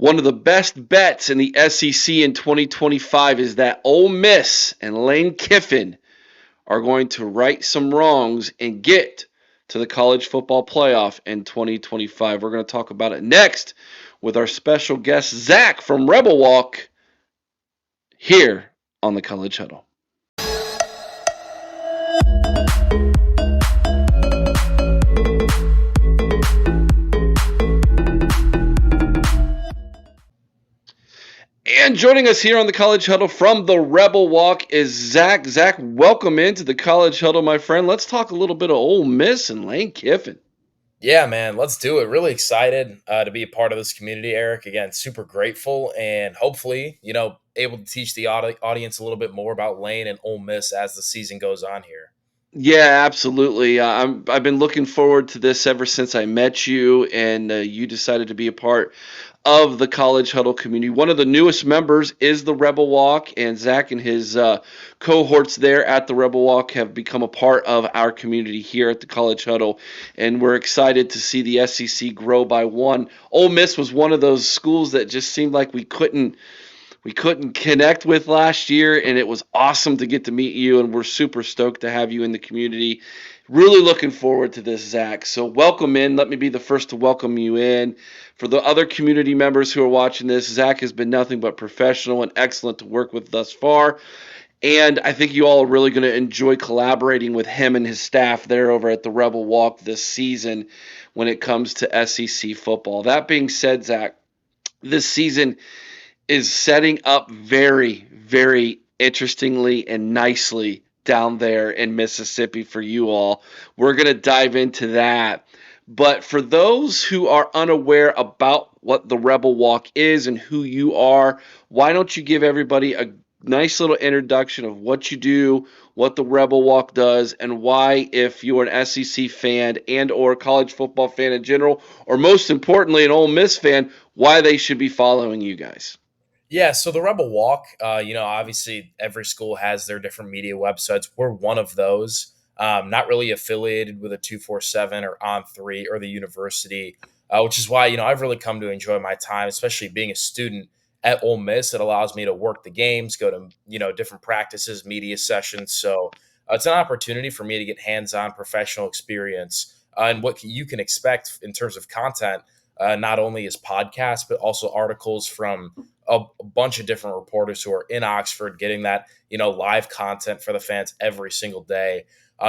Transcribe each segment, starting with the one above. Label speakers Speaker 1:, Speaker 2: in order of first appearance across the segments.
Speaker 1: One of the best bets in the SEC in 2025 is that Ole Miss and Lane Kiffin are going to right some wrongs and get to the college football playoff in 2025. We're going to talk about it next with our special guest, Zach from Rebel Walk, here on the College Huddle. And joining us here on the College Huddle from the Rebel Walk is Zach. Zach, welcome into the College Huddle, my friend. Let's talk a little bit of Ole Miss and Lane Kiffin.
Speaker 2: Yeah, man, let's do it. Really excited to be a part of this community, Eric. Again, super grateful and hopefully, able to teach the audience a little bit more about Lane and Ole Miss as the season goes on here.
Speaker 1: Yeah, absolutely. I've been looking forward to this ever since I met you, and you decided to be a part of the College Huddle community. One of the newest members is the Rebel Walk, and Zach and his cohorts there at the Rebel Walk have become a part of our community here at the College Huddle, and we're excited to see the SEC grow by one. Ole Miss was one of those schools that just seemed like we couldn't connect with last year, and it was awesome to get to meet you, and we're super stoked to have you in the community. Really looking forward to this, Zach. So welcome in. Let me be the first to welcome you in. For the other community members who are watching this, Zach has been nothing but professional and excellent to work with thus far. And I think you all are really going to enjoy collaborating with him and his staff there over at the Rebel Walk this season when it comes to SEC football. That being said, Zach, this season is setting up very, very interestingly and nicely down there in Mississippi for you all. We're going to dive into that. But for those who are unaware about what the Rebel Walk is and who you are, why don't you give everybody a nice little introduction of what you do, what the Rebel Walk does, and why, if you're an SEC fan and or college football fan in general, or most importantly, an Ole Miss fan, why they should be following you guys.
Speaker 2: Yeah, so the Rebel Walk, obviously every school has their different media websites. We're one of those, not really affiliated with a 247 or On3 or the university, which is why, I've really come to enjoy my time, especially being a student at Ole Miss. It allows me to work the games, go to, different practices, media sessions. So it's an opportunity for me to get hands-on professional experience and what you can expect in terms of content, not only as podcasts, but also articles from a bunch of different reporters who are in Oxford getting that, live content for the fans every single day.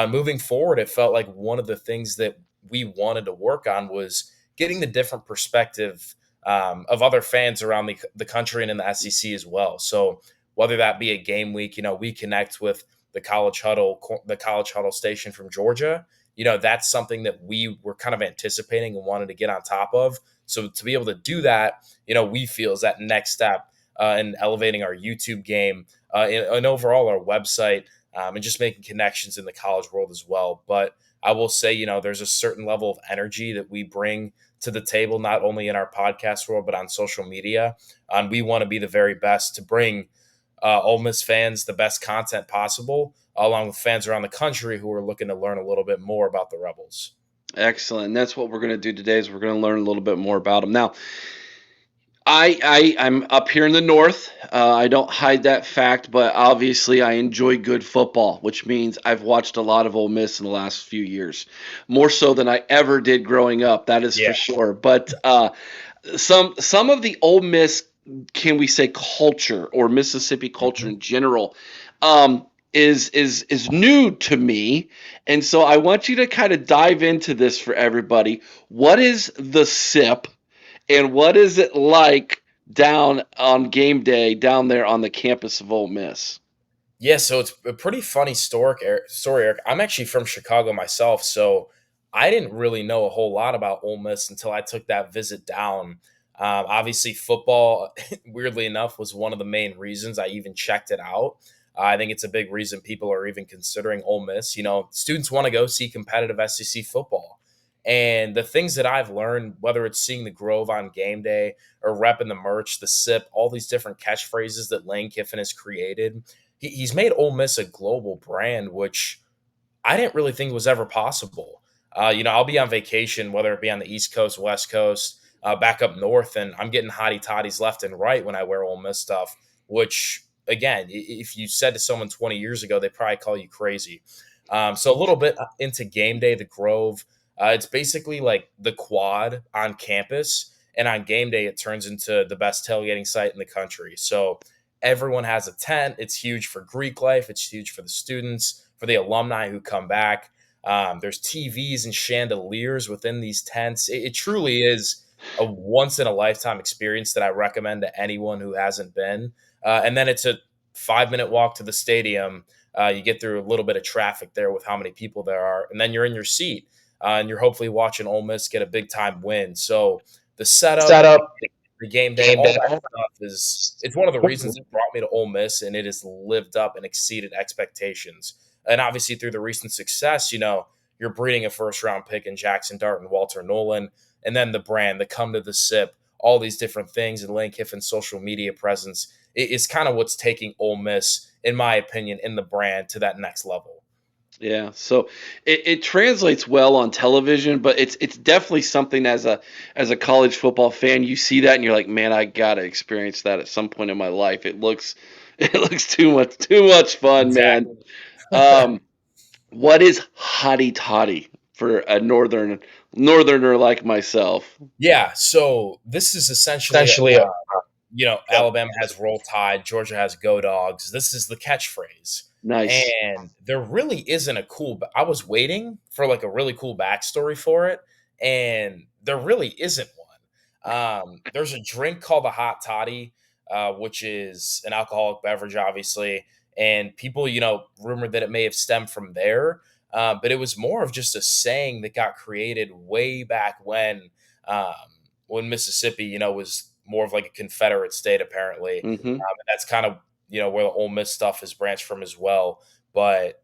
Speaker 2: Moving forward, it felt like one of the things that we wanted to work on was getting the different perspective of other fans around the country and in the SEC as well. So whether that be a game week, we connect with the College Huddle station from Georgia. That's something that we were kind of anticipating and wanted to get on top of. So to be able to do that, we feel is that next step in elevating our YouTube game and overall our website and just making connections in the college world as well. But I will say, there's a certain level of energy that we bring to the table, not only in our podcast world, but on social media. And we want to be the very best to bring Ole Miss fans the best content possible, along with fans around the country who are looking to learn a little bit more about the Rebels.
Speaker 1: Excellent. And that's what we're going to do today is we're going to learn a little bit more about them. Now, I'm up here in the north. I don't hide that fact, but obviously I enjoy good football, which means I've watched a lot of Ole Miss in the last few years, more so than I ever did growing up. That is for sure. But some of the Ole Miss, can we say, culture or Mississippi culture in general, is new to me, and so I want you to kind of dive into this for everybody. What is the SIP? And what is it like down on game day down there on the campus of Ole Miss?
Speaker 2: Yeah, so it's a pretty funny story, Eric. I'm actually from Chicago myself, so I didn't really know a whole lot about Ole Miss until I took that visit down. Obviously, football, weirdly enough, was one of the main reasons I even checked it out. I think it's a big reason people are even considering Ole Miss. Students want to go see competitive SEC football. And the things that I've learned, whether it's seeing the Grove on game day or repping the merch, the SIP, all these different catchphrases that Lane Kiffin has created, he's made Ole Miss a global brand, which I didn't really think was ever possible. I'll be on vacation, whether it be on the East Coast, West Coast, back up north, and I'm getting hottie toddies left and right when I wear Ole Miss stuff. Which again, if you said to someone 20 years ago, they probably call you crazy. So a little bit into game day, the Grove. It's basically like the quad on campus, and on game day, it turns into the best tailgating site in the country. So everyone has a tent. It's huge for Greek life. It's huge for the students, for the alumni who come back. There's TVs and chandeliers within these tents. It truly is a once in a lifetime experience that I recommend to anyone who hasn't been. And then it's a 5 minute walk to the stadium. You get through a little bit of traffic there with how many people there are, and then you're in your seat, and you're hopefully watching Ole Miss get a big time win. So the setup,
Speaker 3: Setup,
Speaker 2: the game day,
Speaker 3: game
Speaker 2: all
Speaker 3: day.
Speaker 2: that stuff is it's one of the reasons that brought me to Ole Miss, and it has lived up and exceeded expectations. And obviously through the recent success, you're breeding a first round pick in Jackson Dart and Walter Nolan, and then the brand, the come to the sip, all these different things, and Lane Kiffin's social media presence is kind of what's taking Ole Miss, in my opinion, in the brand to that next level.
Speaker 1: Yeah, so it translates well on television, but it's definitely something as a college football fan, you see that and you're like, man, I gotta experience that at some point in my life. It looks it looks too much fun, man.
Speaker 2: Exactly.
Speaker 1: Um, what is Hotty Toddy for a northerner like myself?
Speaker 2: Yeah, so this is essentially
Speaker 3: Essentially,
Speaker 2: Alabama has Roll Tide, Georgia has Go Dogs. This is the catchphrase.
Speaker 1: Nice.
Speaker 2: And there really isn't a I was waiting for like a really cool backstory for it, and there really isn't one. There's a drink called the Hot Toddy, which is an alcoholic beverage, obviously, and people, rumored that it may have stemmed from there. But it was more of just a saying that got created way back um, when Mississippi, was more of like a Confederate state, apparently.
Speaker 1: Hmm.
Speaker 2: And that's kind of, where the Ole Miss stuff is branched from as well. But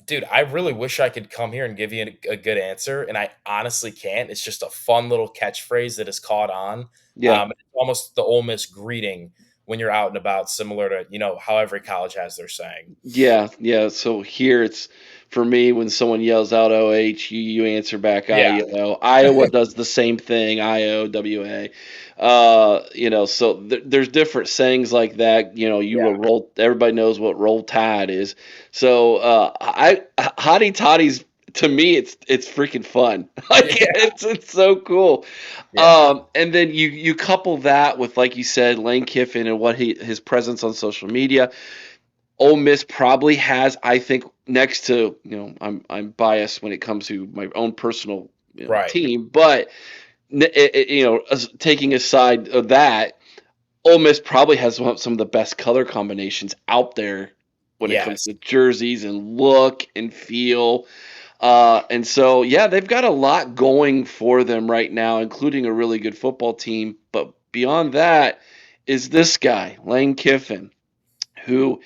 Speaker 2: dude, I really wish I could come here and give you a good answer, and I honestly can't. It's just a fun little catchphrase that has caught on.
Speaker 1: Yeah.
Speaker 2: It's almost the Ole Miss greeting when you're out and about, similar to how every college has their saying.
Speaker 1: Yeah, yeah. So here it's for me when someone yells out OH, you answer back
Speaker 2: Yeah,
Speaker 1: IO. Iowa does the same thing, IOWA. So there's different sayings like that. You
Speaker 2: yeah,
Speaker 1: will roll. Everybody knows what roll tide is. So I Hottie Toddy's to me it's freaking fun. Like
Speaker 2: yeah,
Speaker 1: it's so cool.
Speaker 2: yeah,
Speaker 1: And then you couple that with, like you said, Lane Kiffin and what his presence on social media. Ole Miss probably has, I think, next to I'm biased when it comes to my own personal
Speaker 2: right.
Speaker 1: team, but taking aside of that, Ole Miss probably has some of the best color combinations out there when it comes
Speaker 2: Yes.
Speaker 1: to jerseys and look and feel. And so, yeah, they've got a lot going for them right now, including a really good football team. But beyond that is this guy, Lane Kiffin, who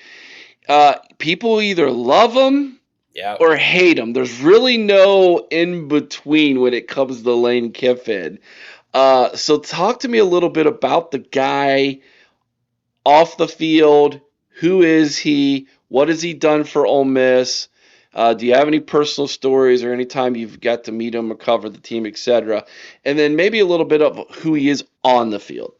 Speaker 1: people either love him
Speaker 2: Yeah.
Speaker 1: or hate him. There's really no in between when it comes to Lane Kiffin. So talk to me a little bit about the guy off the field. Who is he? What has he done for Ole Miss? Do you have any personal stories or any time you've got to meet him or cover the team, etc.? And then maybe a little bit of who he is on the field.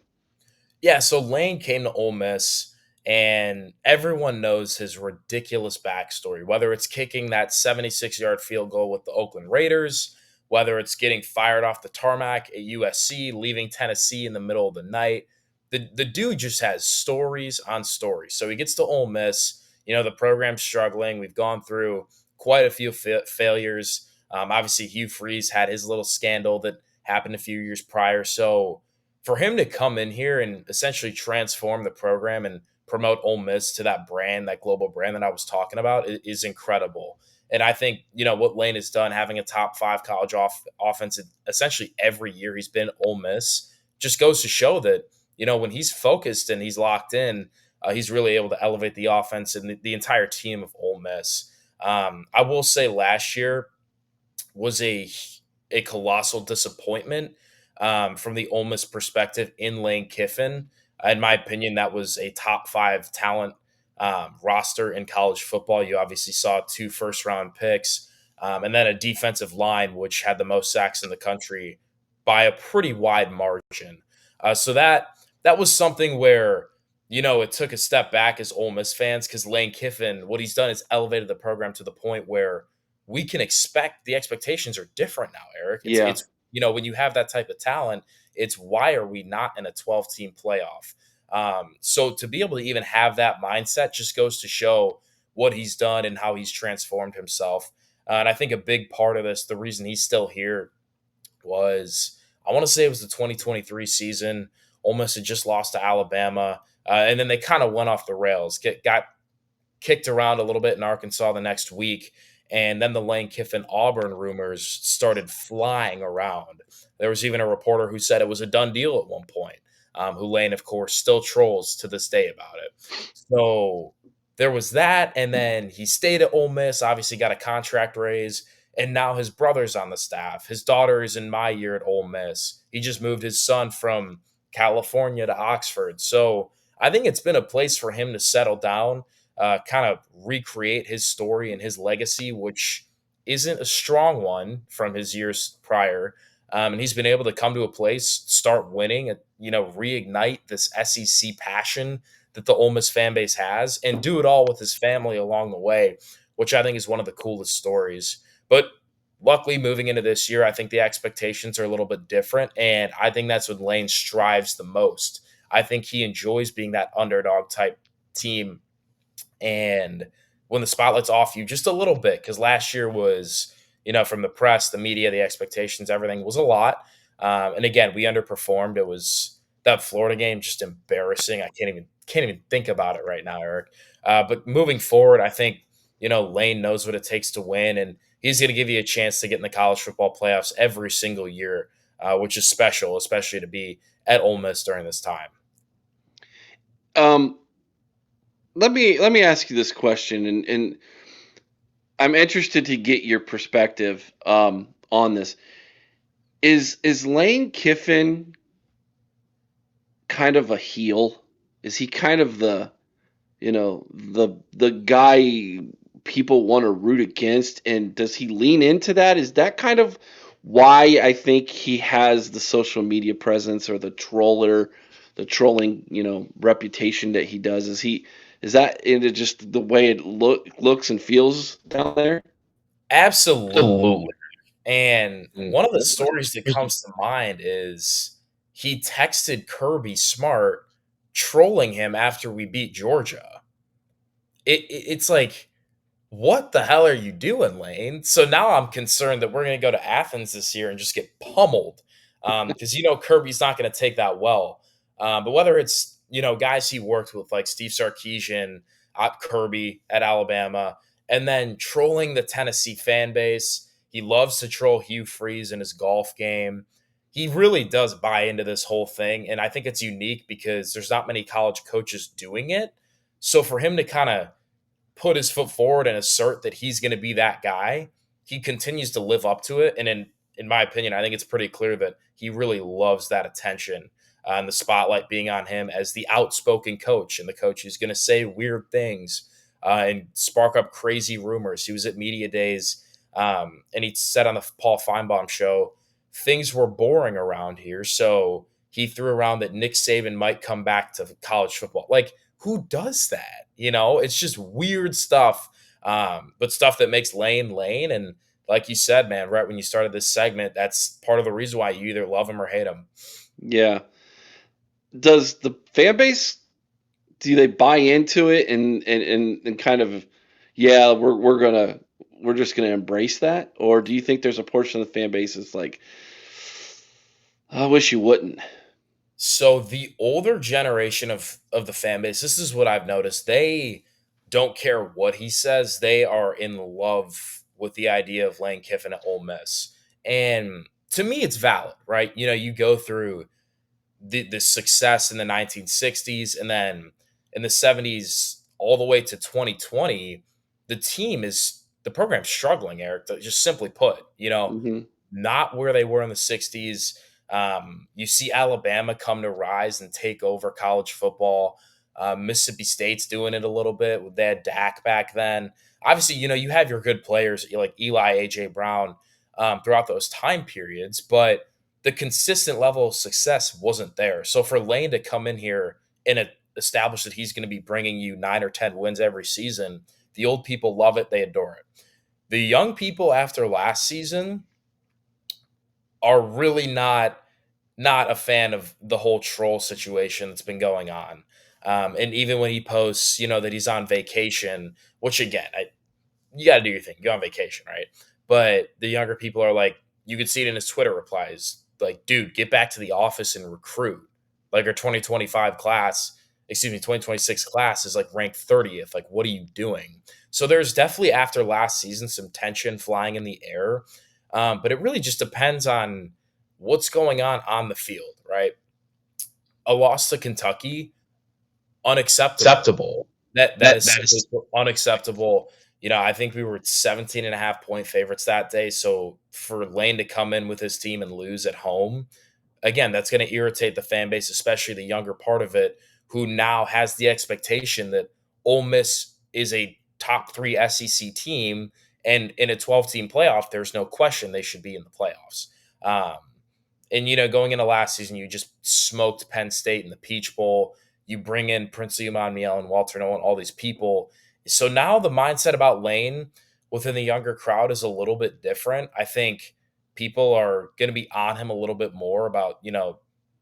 Speaker 2: Yeah, so Lane came to Ole Miss, and everyone knows his ridiculous backstory, whether it's kicking that 76-yard field goal with the Oakland Raiders, whether it's getting fired off the tarmac at USC, leaving Tennessee in the middle of the night. The dude just has stories on stories. So he gets to Ole Miss, the program's struggling. We've gone through quite a few failures. Obviously, Hugh Freeze had his little scandal that happened a few years prior. So for him to come in here and essentially transform the program and promote Ole Miss to that brand, that global brand that I was talking about, is incredible. And I think, what Lane has done, having a top five college offense essentially every year he's been Ole Miss, just goes to show that, when he's focused and he's locked in, he's really able to elevate the offense and the entire team of Ole Miss. I will say last year was a colossal disappointment from the Ole Miss perspective in Lane Kiffin. In my opinion, that was a top five talent roster in college football. You obviously saw two first round picks and then a defensive line, which had the most sacks in the country by a pretty wide margin. So that was something where it took a step back as Ole Miss fans because Lane Kiffin, what he's done is elevated the program to the point where we can expect the expectations are different now, Eric. It's
Speaker 1: Yeah.
Speaker 2: it's when you have that type of talent, it's why are we not in a 12 team playoff? So to be able to even have that mindset just goes to show what he's done and how he's transformed himself. And I think a big part of this, the reason he's still here was I want to say it was the 2023 season. Ole Miss had just lost to Alabama, and then they kind of went off the rails. Got kicked around a little bit in Arkansas the next week, and then the Lane Kiffin Auburn rumors started flying around. There was even a reporter who said it was a done deal at one point. Who Lane, of course, still trolls to this day about it. So there was that, and then he stayed at Ole Miss. Obviously, got a contract raise, and now his brother's on the staff. His daughter is in my year at Ole Miss. He just moved his son from California to Oxford. So I think it's been a place for him to settle down, kind of recreate his story and his legacy, which isn't a strong one from his years prior. And he's been able to come to a place, start winning, reignite this SEC passion that the Ole Miss fan base has, and do it all with his family along the way, which I think is one of the coolest stories. But luckily, moving into this year, I think the expectations are a little bit different, and I think that's what Lane strives the most. I think he enjoys being that underdog type team, and when the spotlight's off you just a little bit, because last year was, from the press, the media, the expectations, everything was a lot. And again, we underperformed. It was that Florida game just embarrassing. I can't even think about it right now, Eric. But moving forward, I think Lane knows what it takes to win, and he's going to give you a chance to get in the college football playoffs every single year, which is special, especially to be at Ole Miss during this time.
Speaker 1: Um, let me ask you this question, and I'm interested to get your perspective on this. Is Lane Kiffin kind of a heel? Is he kind of the guy people want to root against, and does he lean into that? Is that kind of why I think he has the social media presence or the trolling, reputation that he does? Is that into just the way it looks and feels down there?
Speaker 2: Absolutely. And one of the stories that comes to mind is he texted Kirby Smart trolling him after we beat Georgia. It's like, what the hell are you doing, Lane? So now I'm concerned that we're going to go to Athens this year and just get pummeled, because Kirby's not going to take that well. But whether it's guys he worked with like Steve Sarkisian at Kirby at Alabama, and then trolling the Tennessee fan base, he loves to troll Hugh Freeze in his golf game. He really does buy into this whole thing, and I think it's unique because there's not many college coaches doing it. So for him to kind of put his foot forward and assert that he's going to be that guy, he continues to live up to it. And in my opinion, I think it's pretty clear that he really loves that attention, and the spotlight being on him as the outspoken coach and the coach who's going to say weird things, and spark up crazy rumors. He was at media days, and he said on the Paul Feinbaum show, things were boring around here. So he threw around that Nick Saban might come back to college football. Like, who does that? It's just weird stuff, but stuff that makes Lane Lane. And like you said, man, right when you started this segment, that's part of the reason why you either love him or hate him.
Speaker 1: Yeah. Does the fan base, do they buy into it and kind of, yeah, we're just gonna embrace that, or do you think there's a portion of the fan base that's like, I wish you wouldn't?
Speaker 2: So the older generation of the fan base, this is what I've noticed. They don't care what he says. They are in love with the idea of Lane Kiffin at Ole Miss. And to me, it's valid, right? You go through the success in the 1960s, and then in the 70s all the way to 2020, the program's struggling, Eric, just simply put,
Speaker 1: Hmm.
Speaker 2: not where they were in the 60s. You see Alabama come to rise and take over college football. Mississippi State's doing it a little bit. They had Dak back then. Obviously, you have your good players like Eli, A.J. Brown, throughout those time periods, but the consistent level of success wasn't there. So for Lane to come in here and establish that he's going to be bringing you 9 or 10 wins every season, the old people love it. They adore it. The young people after last season are really not a fan of the whole troll situation that's been going on. And even when he posts, that he's on vacation, which again, you got to do your thing. Go on vacation, right? But the younger people are like, you could see it in his Twitter replies, like, dude, get back to the office and recruit. Like our 2025 class, 2026 class is like ranked 30th. Like, what are you doing? So there's definitely after last season some tension flying in the air, but it really just depends on what's going on the field, right? A loss to Kentucky, unacceptable.
Speaker 1: Acceptable.
Speaker 2: That
Speaker 1: That
Speaker 2: is
Speaker 1: that
Speaker 2: simply
Speaker 1: is
Speaker 2: unacceptable. I think we were 17.5 point favorites that day. So for Lane to come in with his team and lose at home, again, that's going to irritate the fan base, especially the younger part of it, who now has the expectation that Ole Miss is a top three SEC team, and in a 12-team playoff, there's no question they should be in the playoffs. Um, and going into last season, you just smoked Penn State in the Peach Bowl. You bring in Prince Miel and Walter Nolan, all these people. So now the mindset about Lane within the younger crowd is a little bit different. I think people are going to be on him a little bit more about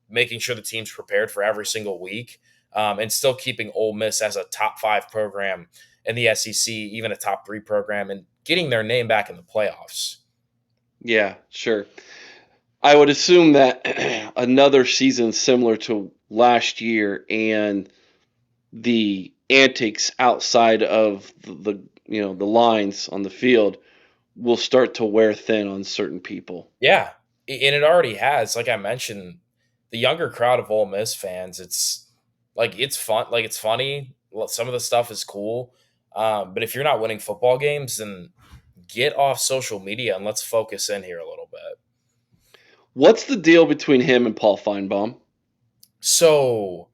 Speaker 2: making sure the team's prepared for every single week, and still keeping Ole Miss as a top 5 program in the SEC, even a top 3 program, and getting their name back in the playoffs.
Speaker 1: Yeah, sure. I would assume that another season similar to last year and the antics outside of the lines on the field will start to wear thin on certain people.
Speaker 2: Yeah, and it already has. Like I mentioned, the younger crowd of Ole Miss fans, it's fun, like it's funny. Some of the stuff is cool, but if you're not winning football games, then get off social media and let's focus in here a little bit.
Speaker 1: What's the deal between him and Paul Feinbaum?
Speaker 2: So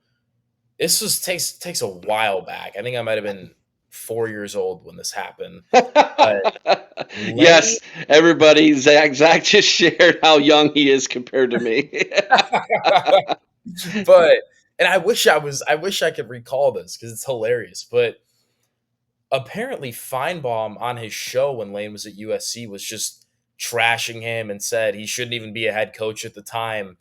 Speaker 2: this takes a while back. I think I might have been 4 years old when this happened. But Lane,
Speaker 1: Yes, everybody. Zach just shared how young he is compared to me.
Speaker 2: but and I wish I could recall this because it's hilarious. But apparently Feinbaum on his show when Lane was at USC was just trashing him and said he shouldn't even be a head coach at the time.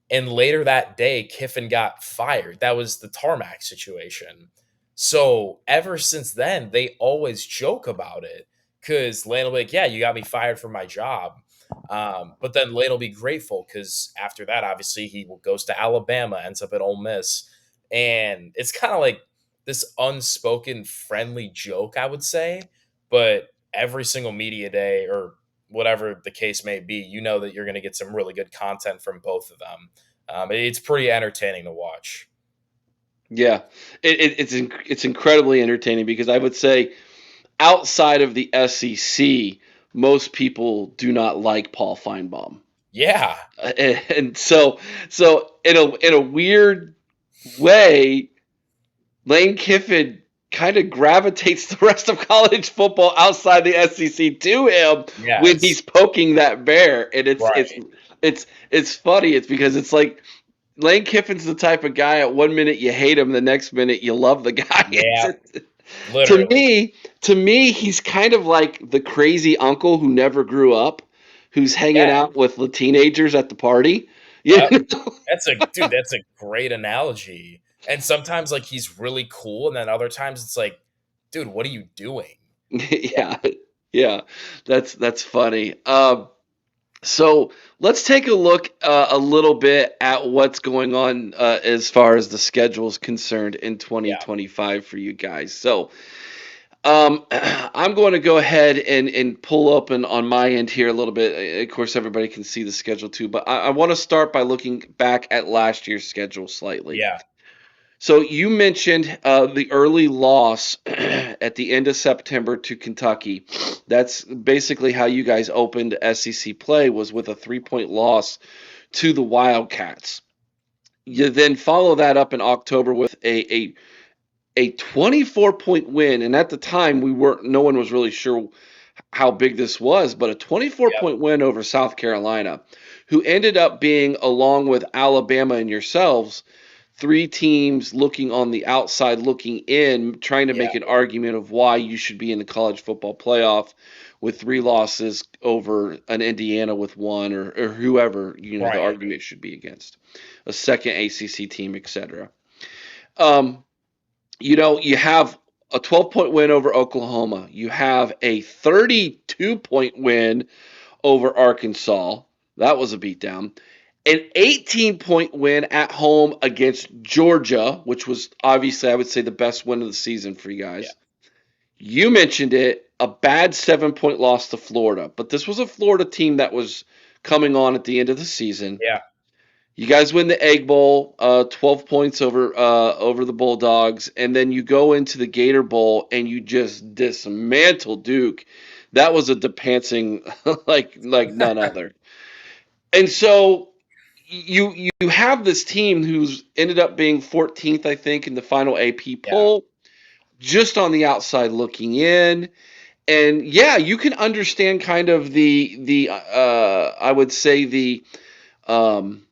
Speaker 2: And later that day, Kiffin got fired. That was the tarmac situation. So ever since then, they always joke about it because Lane will be like, "Yeah, you got me fired from my job." But then Lane will be grateful because after that, obviously, goes to Alabama, ends up at Ole Miss. And it's kind of like this unspoken friendly joke, I would say. But every single media day or whatever the case may be, you know that you're going to get some really good content from both of them. It's pretty entertaining to watch.
Speaker 1: Yeah, it's incredibly entertaining because I would say outside of the SEC, most people do not like Paul Feinbaum.
Speaker 2: Yeah,
Speaker 1: And so in a weird way, Lane Kiffin kind of gravitates the rest of college football outside the SEC to him when
Speaker 2: yes,
Speaker 1: he's poking that bear, and
Speaker 2: right.
Speaker 1: it's funny. It's because it's like Lane Kiffin's the type of guy. At one minute you hate him, the next minute you love the guy.
Speaker 2: Yeah,
Speaker 1: To
Speaker 2: literally.
Speaker 1: me, he's kind of like the crazy uncle who never grew up, who's hanging
Speaker 2: Yeah,
Speaker 1: out with the teenagers at the party. You
Speaker 2: yep.
Speaker 1: know?
Speaker 2: That's a great analogy. And sometimes like he's really cool, and then other times it's like, dude, what are you doing?
Speaker 1: Yeah, yeah, that's funny. So let's take a look a little bit at what's going on as far as the schedule is concerned in
Speaker 2: Yeah,
Speaker 1: 2025 for you guys. So I'm going to go ahead and pull open on my end here a little bit. Of course, everybody can see the schedule too, but I want to start by looking back at last year's schedule slightly.
Speaker 2: yeah,
Speaker 1: So you mentioned the early loss at the end of September to Kentucky. That's basically how you guys opened SEC play, was with a 3-point loss to the Wildcats. You then follow that up in October with a 24-point win, and at the time no one was really sure how big this was, but a 24
Speaker 2: yep,
Speaker 1: point win over South Carolina. who ended up being, along with Alabama and yourselves, three teams looking on the outside, looking in, trying to
Speaker 2: Yeah.
Speaker 1: make an argument of why you should be in the college football playoff with three losses over an Indiana with one, or whoever the
Speaker 2: Right.
Speaker 1: argument should be against a second ACC team, etc. Um, you have a 12-point win over Oklahoma. You have a 32-point win over Arkansas. That was a beatdown. An 18-point win at home against Georgia, which was obviously, I would say, the best win of the season for you
Speaker 2: Yeah.
Speaker 1: guys. You mentioned it, a bad 7-point loss to Florida, but this was a Florida team that was coming on at the end of the season.
Speaker 2: Yeah.
Speaker 1: You guys win the Egg Bowl, 12 points over the Bulldogs, and then you go into the Gator Bowl and you just dismantle Duke. That was a depancing like none other. And so you have this team who's ended up being 14th, I think, in the final AP
Speaker 2: Yeah.
Speaker 1: poll, just on the outside looking in. And yeah, you can understand kind of the I would say the um,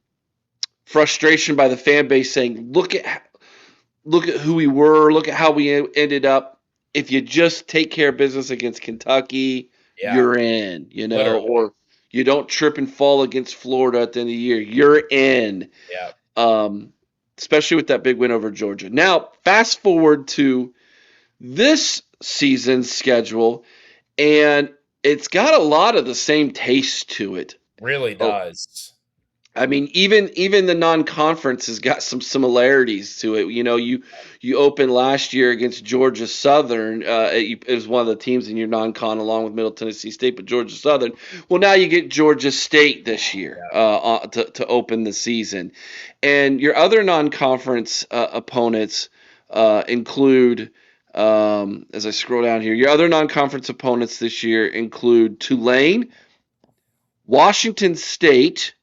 Speaker 1: frustration by the fan base saying, look at who we were, look at how we ended up. If you just take care of business against Kentucky,
Speaker 2: Yeah.
Speaker 1: you're in,
Speaker 2: Literally.
Speaker 1: or you don't trip and fall against Florida at the end of the year, you're in.
Speaker 2: Yeah.
Speaker 1: Um, Especially with that big win over Georgia. Now, fast forward to this season's schedule, and it's got a lot of the same taste to it.
Speaker 2: Really
Speaker 1: Oh,
Speaker 2: does.
Speaker 1: I mean, even the non-conference has got some similarities to it. You opened last year against Georgia Southern. It was one of the teams in your non-con, along with Middle Tennessee State, but Georgia Southern. Well, now you get Georgia State this year
Speaker 2: Yeah.
Speaker 1: to open the season, and your other non-conference opponents include. As I scroll down here, your other non-conference opponents this year include Tulane, Washington State,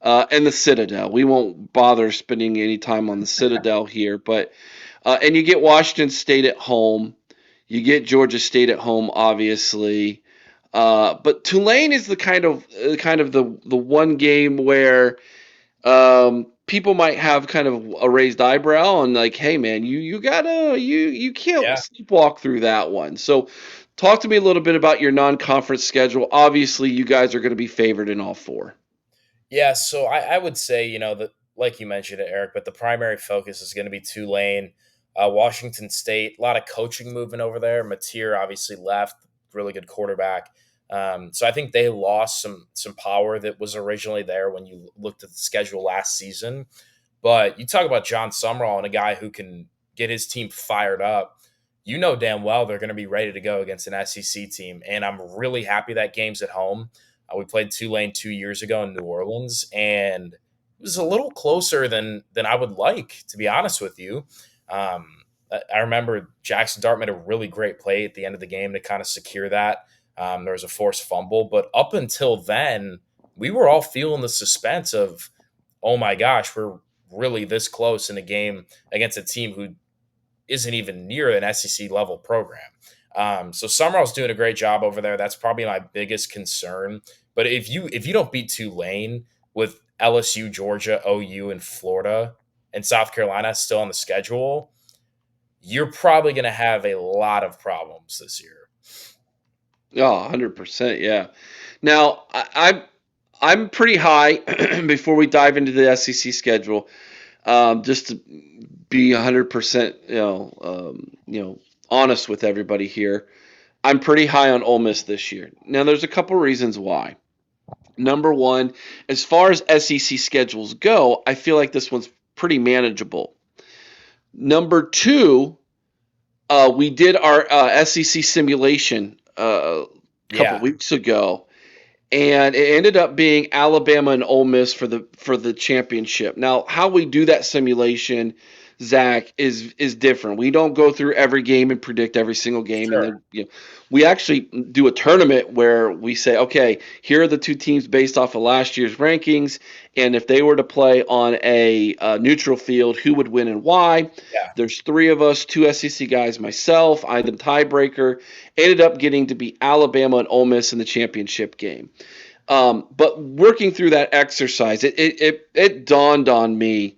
Speaker 1: and the Citadel. We won't bother spending any time on the Citadel here, but and you get Washington State at home, you get Georgia State at home, obviously. But Tulane is the kind of the one game where people might have kind of a raised eyebrow and like, hey man, you can't
Speaker 2: Yeah.
Speaker 1: sleepwalk through that one. So talk to me a little bit about your non-conference schedule. Obviously, you guys are going to be favored in all four.
Speaker 2: Yeah, so I would say, that like you mentioned it, Eric, but the primary focus is going to be Tulane, Washington State. A lot of coaching movement over there. Mateer obviously left, really good quarterback. So I think they lost some power that was originally there when you looked at the schedule last season. But you talk about John Summerall and a guy who can get his team fired up. You know damn well they're going to be ready to go against an SEC team, and I'm really happy that game's at home. We played Tulane 2 years ago in New Orleans, and it was a little closer than I would like, to be honest with you. I remember Jackson Dart made a really great play at the end of the game to kind of secure that. There was a forced fumble, but up until then, we were all feeling the suspense of, oh my gosh, we're really this close in a game against a team who isn't even near an SEC level program. So Summerall's doing a great job over there. That's probably my biggest concern. But if you don't beat Tulane with LSU, Georgia, OU, and Florida and South Carolina still on the schedule, you're probably going to have a lot of problems this year.
Speaker 1: Oh, 100%, yeah. Now, I'm pretty high before we dive into the SEC schedule. Just to be 100%, honest with everybody here. I'm pretty high on Ole Miss this year. Now, there's a couple reasons why. Number one, as far as SEC schedules go, I feel like this one's pretty manageable. Number two, we did our SEC simulation a couple
Speaker 2: Yeah.
Speaker 1: weeks ago, and it ended up being Alabama and Ole Miss for the championship. Now, how we do that simulation, Zach, is different. We don't go through every game and predict every single game, and
Speaker 2: Sure.
Speaker 1: then we actually do a tournament where we say, okay, here are the two teams based off of last year's rankings, and if they were to play on a neutral field, who would win and why?
Speaker 2: Yeah.
Speaker 1: There's three of us, two SEC guys, myself. I'm the tiebreaker. Ended up getting to be Alabama and Ole Miss in the championship game. But working through that exercise, it dawned on me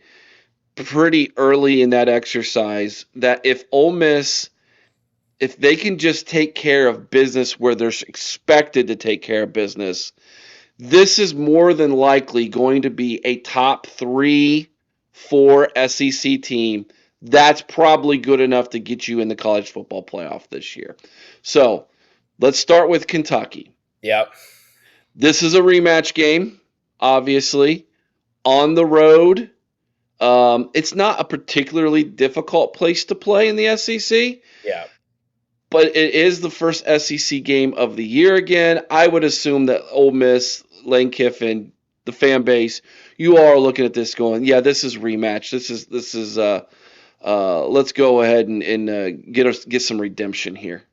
Speaker 1: pretty early in that exercise that if Ole Miss, if they can just take care of business where they're expected to take care of business, this is more than likely going to be a top 3, 4 SEC team. That's probably good enough to get you in the college football playoff this year. So let's start with Kentucky.
Speaker 2: Yep.
Speaker 1: This is a rematch game, obviously, on the road. It's not a particularly difficult place to play in the SEC,
Speaker 2: Yeah.
Speaker 1: but it is the first SEC game of the year again. I would assume that Ole Miss, Lane Kiffin, the fan base, you all are looking at this going, yeah, this is rematch. This is let's go ahead and get some redemption here.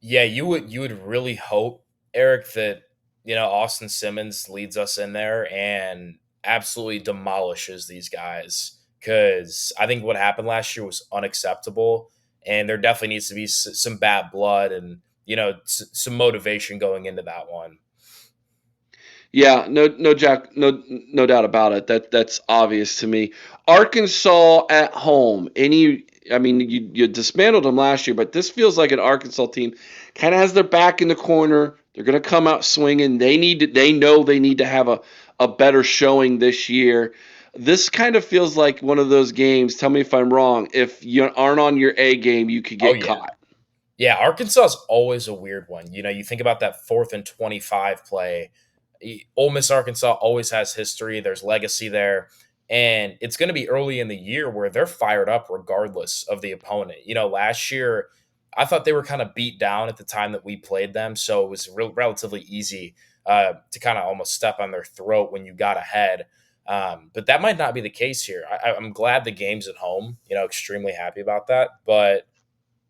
Speaker 2: Yeah, you would really hope, Eric, that Austin Simmons leads us in there and absolutely demolishes these guys, because I think what happened last year was unacceptable, and there definitely needs to be some bad blood and some motivation going into that one.
Speaker 1: Yeah, no, Jack, no doubt about it. That's obvious to me. Arkansas at home. I mean, you dismantled them last year, but this feels like an Arkansas team kind of has their back in the corner. They're going to come out swinging. They know they need to have a better showing this year. This kind of feels like one of those games. Tell me if I'm wrong. If you aren't on your A game, you could
Speaker 2: Oh
Speaker 1: get
Speaker 2: yeah.
Speaker 1: caught.
Speaker 2: Yeah, Arkansas is always a weird one. You think about that 4th and 25 play. Ole Miss, Arkansas always has history. There's legacy there. And it's going to be early in the year where they're fired up regardless of the opponent. Last year, I thought they were kind of beat down at the time that we played them. So it was relatively easy to kind of almost step on their throat when you got ahead. But that might not be the case here. I'm glad the game's at home, extremely happy about that. But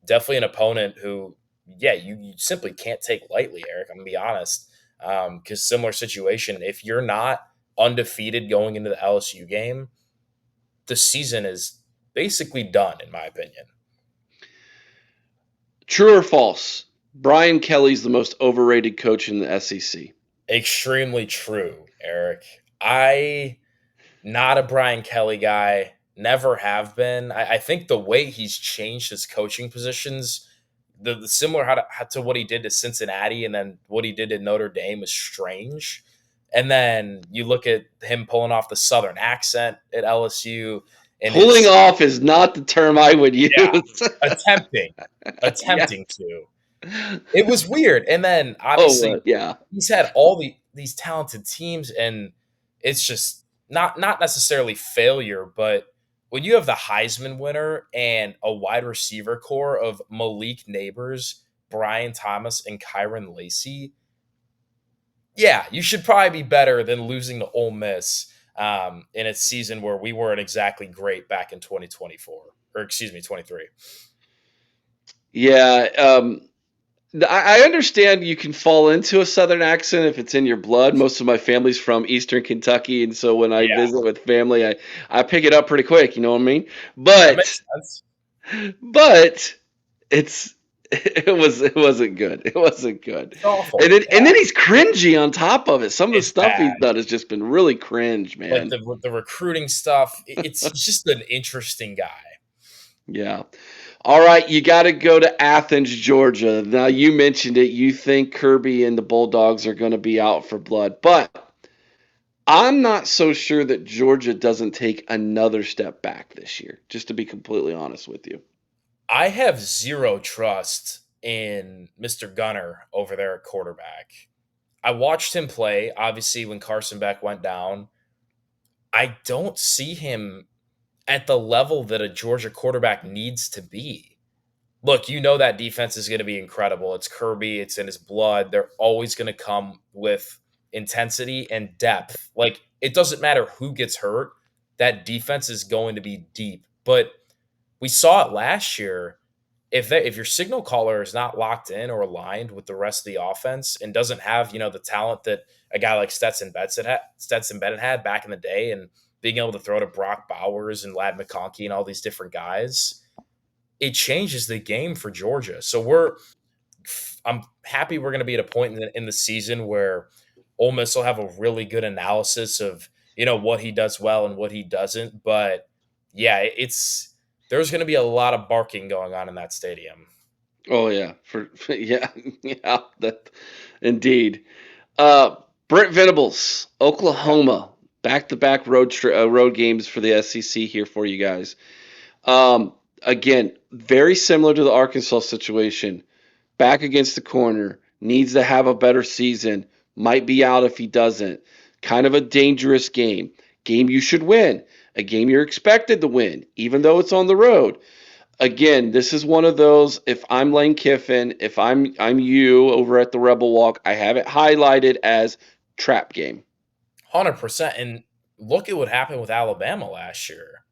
Speaker 2: definitely an opponent who, yeah, you simply can't take lightly, Eric. I'm gonna be honest, because similar situation. If you're not undefeated going into the LSU game, the season is basically done, in my opinion.
Speaker 1: True or false? Brian Kelly's the most overrated coach in the SEC.
Speaker 2: Extremely true, Eric. I not a Brian Kelly guy. Never have been. I think the way he's changed his coaching positions, the similar to what he did to Cincinnati and then what he did at Notre Dame is strange. And then you look at him pulling off the Southern accent at LSU and
Speaker 1: Pulling
Speaker 2: his,
Speaker 1: off is not the term I would use.
Speaker 2: yeah, attempting,
Speaker 1: Yeah.
Speaker 2: attempting to. It was weird. And then
Speaker 1: Oh,
Speaker 2: obviously
Speaker 1: yeah.
Speaker 2: he's had all these talented teams, and it's just not necessarily failure, but when you have the Heisman winner and a wide receiver core of Malik Neighbors, Brian Thomas, and Kyron Lacey, yeah, you should probably be better than losing to Ole Miss in a season where we weren't exactly great back in 2024, or excuse me, 23.
Speaker 1: Yeah. I understand you can fall into a Southern accent if it's in your blood. Most of my family's from Eastern Kentucky, and so when I
Speaker 2: Yeah,
Speaker 1: visit with family, I pick it up pretty quick. You know what I mean?
Speaker 2: that
Speaker 1: But
Speaker 2: makes sense.
Speaker 1: but it's it wasn't good. It wasn't good.
Speaker 2: It's awful.
Speaker 1: And then he's cringy on top of it. Some of the
Speaker 2: It's
Speaker 1: stuff
Speaker 2: bad.
Speaker 1: he's done has just been really cringe,
Speaker 2: Like
Speaker 1: man.
Speaker 2: the recruiting stuff, he's just an interesting guy.
Speaker 1: Yeah. All right, you got to go to Athens, Georgia. Now you mentioned it. You think Kirby and the Bulldogs are going to be out for blood, but I'm not so sure that Georgia doesn't take another step back this year. Just to be completely honest with you.
Speaker 2: I have zero trust in Mr. Gunner over there at quarterback. I watched him play, obviously, when Carson Beck went down. I don't see him at the level that a Georgia quarterback needs to be. Look, that defense is going to be incredible. It's Kirby, it's in his blood. They're always going to come with intensity and depth. Like, it doesn't matter who gets hurt, that defense is going to be deep. But we saw it last year. If your signal caller is not locked in or aligned with the rest of the offense and doesn't have the talent that a guy like Stetson Bennett had back in the day, and being able to throw to Brock Bowers and Lad McConkey and all these different guys, it changes the game for Georgia. So I'm happy we're going to be at a point in the season where Ole Miss will have a really good analysis of what he does well and what he doesn't. But yeah, it's there's going to be a lot of barking going on in that stadium.
Speaker 1: Oh yeah, yeah, yeah, that indeed. Uh, Brent Venables, Oklahoma, back-to-back road games for the SEC here for you guys. Again, very similar to the Arkansas situation. Back against the corner, needs to have a better season. Might be out if he doesn't. Kind of a dangerous game. Game you should win. A game you're expected to win, even though it's on the road. Again, this is one of those. If I'm Lane Kiffin, if I'm you over at the Rebel Walk, I have it highlighted as trap game.
Speaker 2: 100%. And look at what happened with Alabama last year.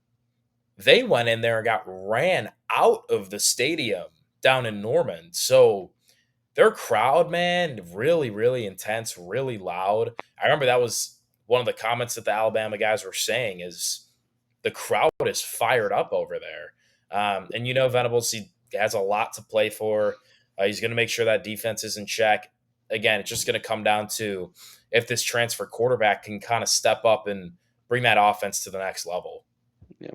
Speaker 2: They went in there and got ran out of the stadium down in Norman. So their crowd, man, really, really intense, really loud. I remember that was one of the comments that the Alabama guys were saying is the crowd is fired up over there. And Venables, he has a lot to play for. He's going to make sure that defense is in check. Again, it's just going to come down to if this transfer quarterback can kind of step up and bring that offense to the next level.
Speaker 1: Yeah.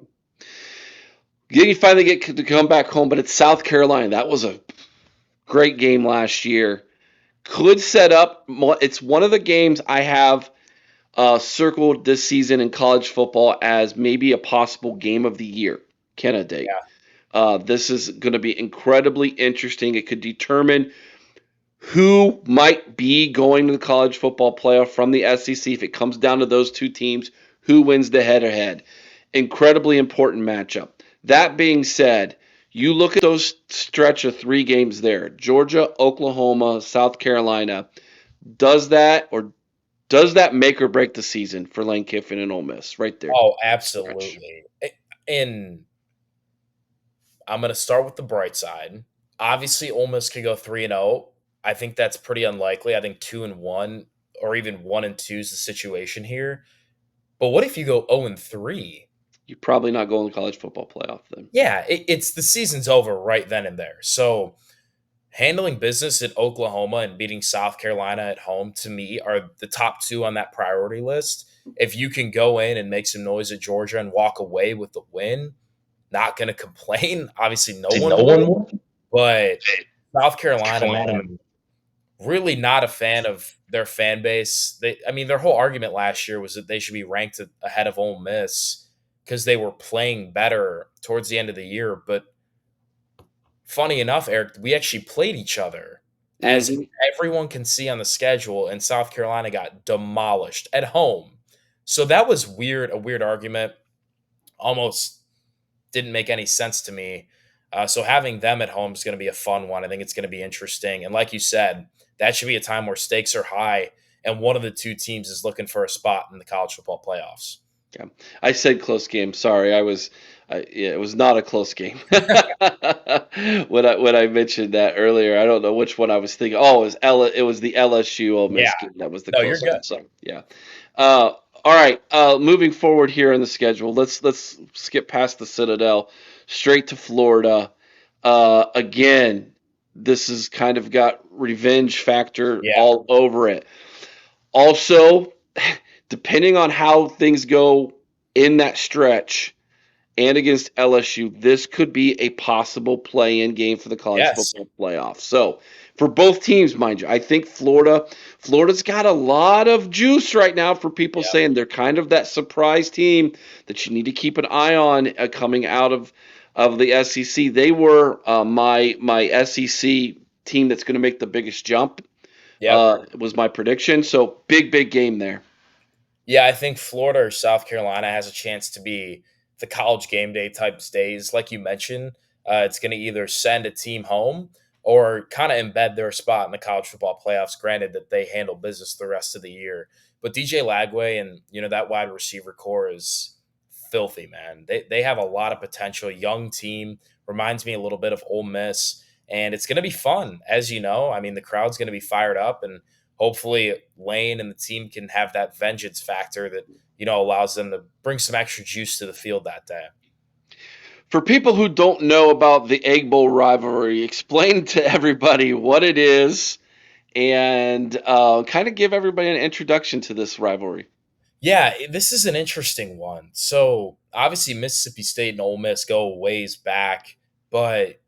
Speaker 1: Then you finally get to come back home, but it's South Carolina. That was a great game last year. Could set up. It's one of the games I have circled this season in college football as maybe a possible game of the year candidate.
Speaker 2: Yeah.
Speaker 1: This is going to be incredibly interesting. It could determine who might be going to the college football playoff from the SEC. If it comes down to those two teams, who wins the head-to-head? Incredibly important matchup. That being said, you look at those stretch of 3 games there, Georgia, Oklahoma, South Carolina. Does that make or break the season for Lane Kiffin and Ole Miss right there?
Speaker 2: Oh, absolutely. And I'm going to start with the bright side. Obviously, Ole Miss could go 3-0. I think that's pretty unlikely. I think 2-1 or even 1-2 is the situation here. But what if you go 0-3?
Speaker 1: You're probably not going to college football playoff then.
Speaker 2: Yeah, it's the season's over right then and there. So handling business at Oklahoma and beating South Carolina at home to me are the top 2 on that priority list. If you can go in and make some noise at Georgia and walk away with the win, not going to complain. Obviously, no one would. But South Carolina, man, really not a fan of their fan base. Their whole argument last year was that they should be ranked ahead of Ole Miss because they were playing better towards the end of the year. But funny enough, Eric, we actually played each other, as everyone can see on the schedule, and South Carolina got demolished at home. So that was weird, a weird argument. Almost didn't make any sense to me. So having them at home is going to be a fun one. I think it's going to be interesting. And like you said, that should be a time where stakes are high, and one of the 2 teams is looking for a spot in the college football playoffs.
Speaker 1: Yeah, I said close game. Sorry, it was not a close game. When I mentioned that earlier, I don't know which one I was thinking. Oh, it was the LSU Ole Miss game. That was the close
Speaker 2: you're
Speaker 1: one.
Speaker 2: good.
Speaker 1: So yeah. All right. Moving forward here in the schedule, let's skip past the Citadel, straight to Florida. Again, this has kind of got revenge factor all over it. Also, depending on how things go in that stretch and against LSU, this could be a possible play-in game for the college football playoff. So, for both teams, mind you, I think Florida's got a lot of juice right now for people saying they're kind of that surprise team that you need to keep an eye on coming out of the SEC. They were my SEC team that's going to make the biggest jump. Was my prediction. So big game there.
Speaker 2: Yeah, I think Florida or South Carolina has a chance to be the college game day type days. Like you mentioned, it's going to either send a team home or kind of embed their spot in the college football playoffs, granted that they handle business the rest of the year. But DJ Lagway and, that wide receiver core is filthy, man. They have a lot of potential. Young team, reminds me a little bit of Ole Miss. And it's going to be fun, as you know. The crowd's going to be fired up, and hopefully Lane and the team can have that vengeance factor that, allows them to bring some extra juice to the field that day.
Speaker 1: For people who don't know about the Egg Bowl rivalry, explain to everybody what it is and kind of give everybody an introduction to this rivalry.
Speaker 2: Yeah, this is an interesting one. So obviously, Mississippi State and Ole Miss go ways back, but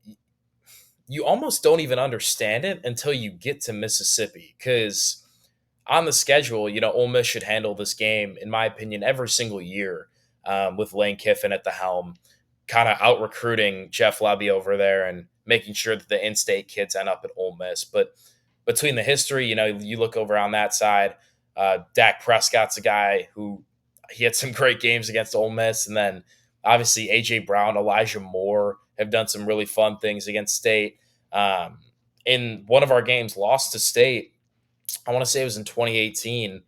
Speaker 2: you almost don't even understand it until you get to Mississippi because on the schedule, Ole Miss should handle this game, in my opinion, every single year with Lane Kiffin at the helm, kind of out recruiting Jeff Lebby over there and making sure that the in-state kids end up at Ole Miss. But between the history, you look over on that side, Dak Prescott's a guy who he had some great games against Ole Miss, and then obviously AJ Brown, Elijah Moore have done some really fun things against State. Um, in one of our games, lost to State, I want to say it was in 2018,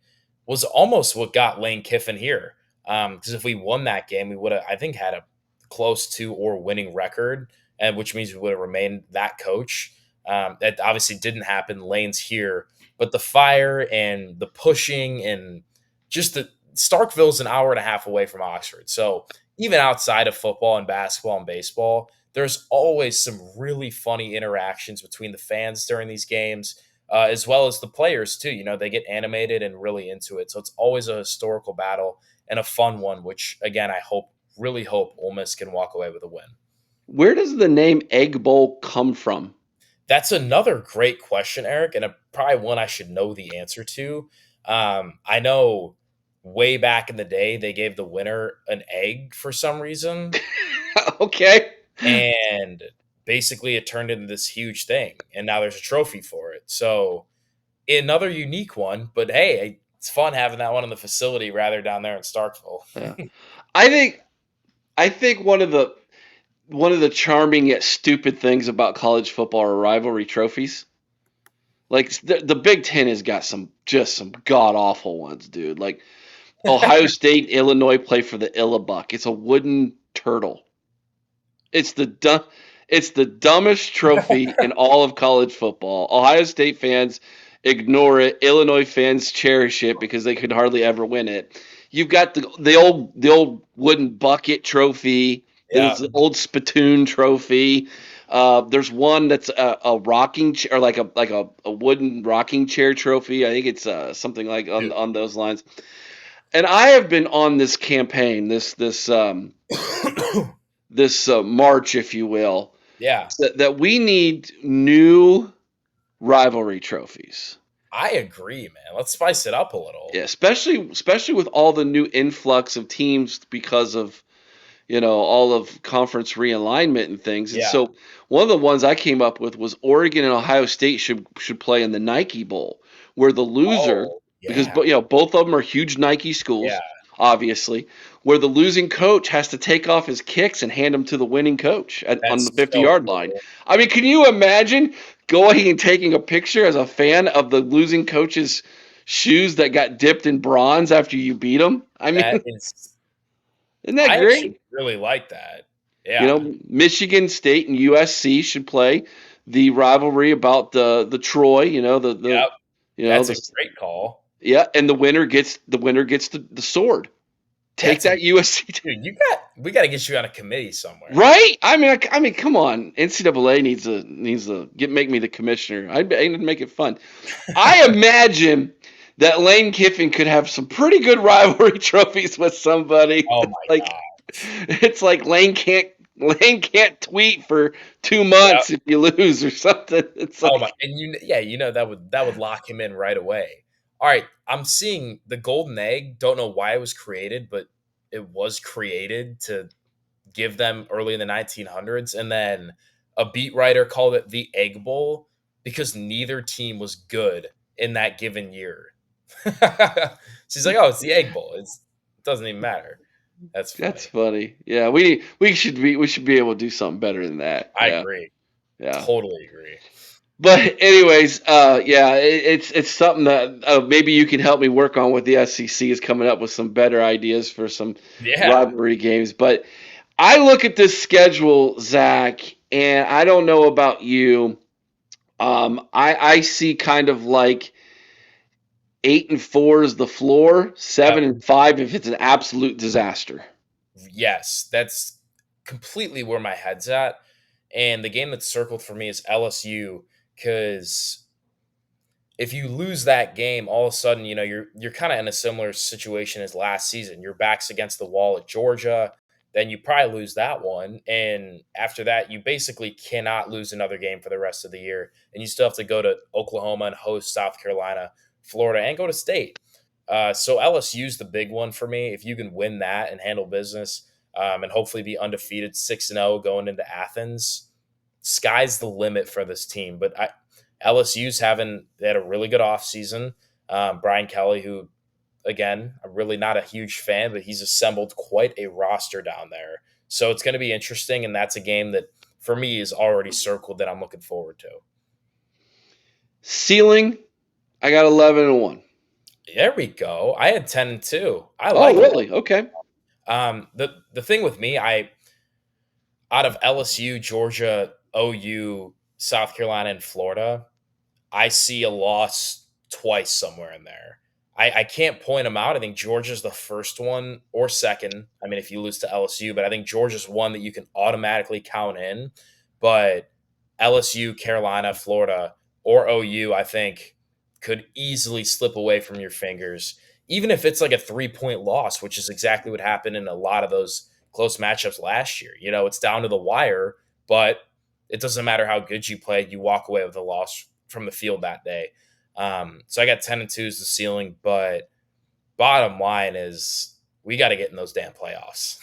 Speaker 2: was almost what got Lane Kiffin here. Because if we won that game, we would have, I think, had a close to or winning record, and which means we would have remained that coach. That obviously didn't happen. Lane's here, but the fire and the pushing and just the Starkville's an hour and a half away from Oxford. So even outside of football and basketball and baseball, there's always some really funny interactions between the fans during these games as well as the players too. They get animated and really into it. So it's always a historical battle and a fun one, which again, really hope Ole Miss can walk away with a win.
Speaker 1: Where does the name Egg Bowl come from?
Speaker 2: That's another great question, Eric, and probably one I should know the answer to. I know way back in the day, they gave the winner an egg for some reason,
Speaker 1: Okay.
Speaker 2: and basically it turned into this huge thing, and now there's a trophy for it. So another unique one, but hey, it's fun having that one in the facility rather down there in Starkville.
Speaker 1: Yeah. I think I think one of the charming yet stupid things about college football are rivalry trophies. Like the Big Ten has got some god awful ones, dude. Like Ohio State, Illinois play for the Illabuck. It's a wooden turtle. It's the dumb. It's the dumbest trophy in all of college football. Ohio State fans ignore it. Illinois fans cherish it because they could hardly ever win it. You've got the old wooden bucket trophy.
Speaker 2: Yeah,
Speaker 1: There's the old spittoon trophy. There's one that's a rocking chair, or like a wooden rocking chair trophy. I think it's something like
Speaker 2: dude.
Speaker 1: on those lines. And I have been on this campaign, this march, if you will,
Speaker 2: Yeah,
Speaker 1: that we need new rivalry trophies.
Speaker 2: I agree, man. Let's spice it up a
Speaker 1: Yeah,
Speaker 2: little.
Speaker 1: especially with all the new influx of teams because of all of conference realignment and things. And
Speaker 2: Yeah.
Speaker 1: so one of the ones I came up with was Oregon and Ohio State should play in the Nike Bowl, where the loser,
Speaker 2: Oh,
Speaker 1: because
Speaker 2: yeah,
Speaker 1: both of them are huge Nike
Speaker 2: yeah.
Speaker 1: schools, obviously, where the losing coach has to take off his kicks and hand them to the winning coach on the
Speaker 2: That's so
Speaker 1: 50-yard line.
Speaker 2: cool.
Speaker 1: I mean, can you imagine going and taking a picture as a fan of the losing coach's shoes that got dipped in bronze after you beat them? I mean,
Speaker 2: That is,
Speaker 1: isn't that
Speaker 2: I
Speaker 1: great?
Speaker 2: actually really like that. Yeah.
Speaker 1: Michigan State and USC should play the rivalry about the Troy.
Speaker 2: Yep. That's a
Speaker 1: The
Speaker 2: great call.
Speaker 1: yeah, and the winner gets the sword. Take
Speaker 2: That's a
Speaker 1: that USC
Speaker 2: dude. We got to get you on a committee somewhere.
Speaker 1: right. I mean, come on. NCAA needs to make me the commissioner. I'd make it fun. I imagine that Lane Kiffin could have some pretty good rivalry trophies with somebody.
Speaker 2: Oh
Speaker 1: It's
Speaker 2: my
Speaker 1: like
Speaker 2: god.
Speaker 1: it's like Lane can't tweet for 2 months
Speaker 2: Yep.
Speaker 1: if you lose or something. It's
Speaker 2: Oh my,
Speaker 1: like
Speaker 2: and yeah, that would lock him in right away. All right, I'm seeing the golden egg. Don't know why it was created, but it was created to give them early in the 1900s, and then a beat writer called it the Egg Bowl because neither team was good in that given year. She's like, "Oh, it's the Egg Bowl. It doesn't even matter." That's
Speaker 1: that's
Speaker 2: funny.
Speaker 1: funny. Yeah, we should be able to do something better than that.
Speaker 2: I
Speaker 1: Yeah,
Speaker 2: agree.
Speaker 1: yeah.
Speaker 2: Totally agree.
Speaker 1: But anyways, yeah, it's something that maybe you can help me work on with the SEC is coming up with some better ideas for some
Speaker 2: Yeah.
Speaker 1: rivalry games. But I look at this schedule, Zach, and I don't know about you. I see kind of like 8-4 is the floor,
Speaker 2: Yep.
Speaker 1: 7-5 if it's an absolute disaster.
Speaker 2: Yes, that's completely where my head's at. And the game that's circled for me is LSU because if you lose that game, all of a sudden, you're kind of in a similar situation as last season. Your back's against the wall at Georgia, then you probably lose that one, and after that, you basically cannot lose another game for the rest of the year, and you still have to go to Oklahoma and host South Carolina, Florida, and go to state. So LSU's the big one for me. If you can win that and handle business, and hopefully be undefeated 6-0 going into Athens, sky's the limit for this team. But LSU's they had a really good offseason. Brian Kelly, who, again, I'm really not a huge fan, but he's assembled quite a roster down there. So it's going to be interesting. And that's a game that, for me, is already circled that I'm looking forward to.
Speaker 1: Ceiling, I got 11-1.
Speaker 2: There we go. I had 10-2. I
Speaker 1: Oh,
Speaker 2: like it.
Speaker 1: really? Okay.
Speaker 2: The thing with me, out of LSU, Georgia, OU, South Carolina, and Florida, I see a loss twice somewhere in there. I can't point them out. I think Georgia's the first one or second. I mean, if you lose to LSU, but I think Georgia's one that you can automatically count in. But LSU, Carolina, Florida, or OU, I think could easily slip away from your fingers, even if it's like a 3-point loss, which is exactly what happened in a lot of those close matchups last year. It's down to the wire, but it doesn't matter how good you played. You walk away with a loss from the field that day. So I got 10-2 as the ceiling, but bottom line is we got to get in those damn playoffs.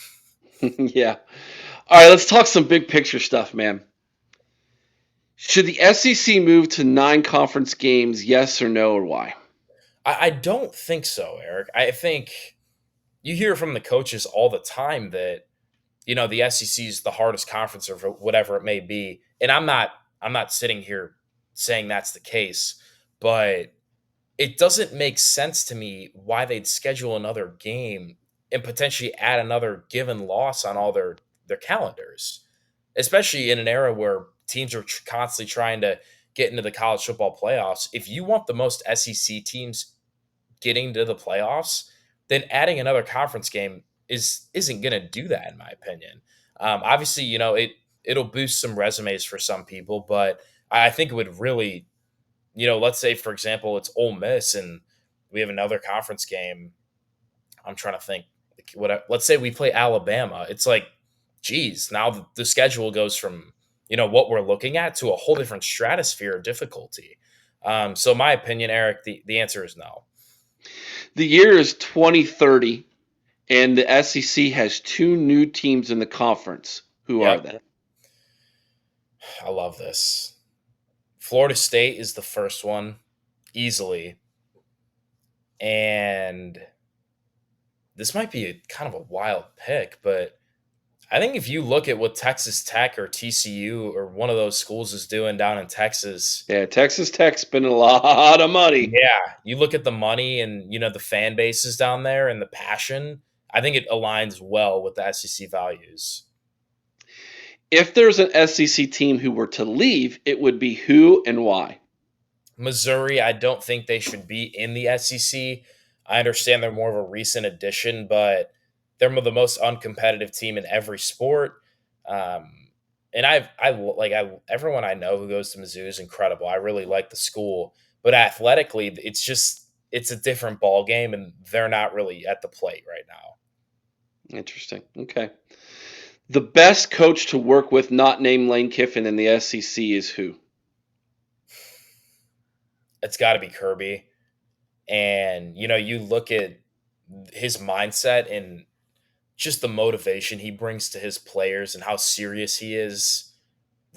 Speaker 1: Yeah. All right, let's talk some big picture stuff, man. Should the SEC move to 9 conference games, yes or no, or why?
Speaker 2: I don't think so, Eric. I think you hear from the coaches all the time that the SEC is the hardest conference or whatever it may be, and I'm not sitting here saying that's the case, but it doesn't make sense to me why they'd schedule another game and potentially add another given loss on all their calendars, especially in an era where teams are constantly trying to get into the college football playoffs. If you want the most SEC teams getting to the playoffs, then adding another conference game isn't going to do that, in my opinion. Obviously, it'll boost some resumes for some people, but I think it would really, let's say, for example, it's Ole Miss and we have another conference game. I'm trying to think. Let's say we play Alabama. It's like, geez, now the schedule goes from what we're looking at to a whole different stratosphere of difficulty. So, my opinion, Eric, the answer is no.
Speaker 1: The year is 2030, and the SEC has 2 new teams in the conference. Who are
Speaker 2: Yep,
Speaker 1: they?
Speaker 2: I love this. Florida State is the first one, easily, and this might be kind of a wild pick, but I think if you look at what Texas Tech or TCU or one of those schools is doing down in Texas,
Speaker 1: Yeah, Texas Tech spending a lot of money.
Speaker 2: yeah, you look at the money and the fan bases down there and the passion, I think it aligns well with the SEC values.
Speaker 1: If there's an SEC team who were to leave, it would be who and why?
Speaker 2: Missouri, I don't think they should be in the SEC. I understand they're more of a recent addition, but they're the most uncompetitive team in every sport. Um, and everyone I know who goes to Mizzou is incredible. I really like the school, but athletically, it's a different ball game, and they're not really at the plate right now.
Speaker 1: Interesting. Okay. The best coach to work with, not named Lane Kiffin in the SEC, is who?
Speaker 2: It's got to be Kirby. And you look at his mindset and just the motivation he brings to his players and how serious he is.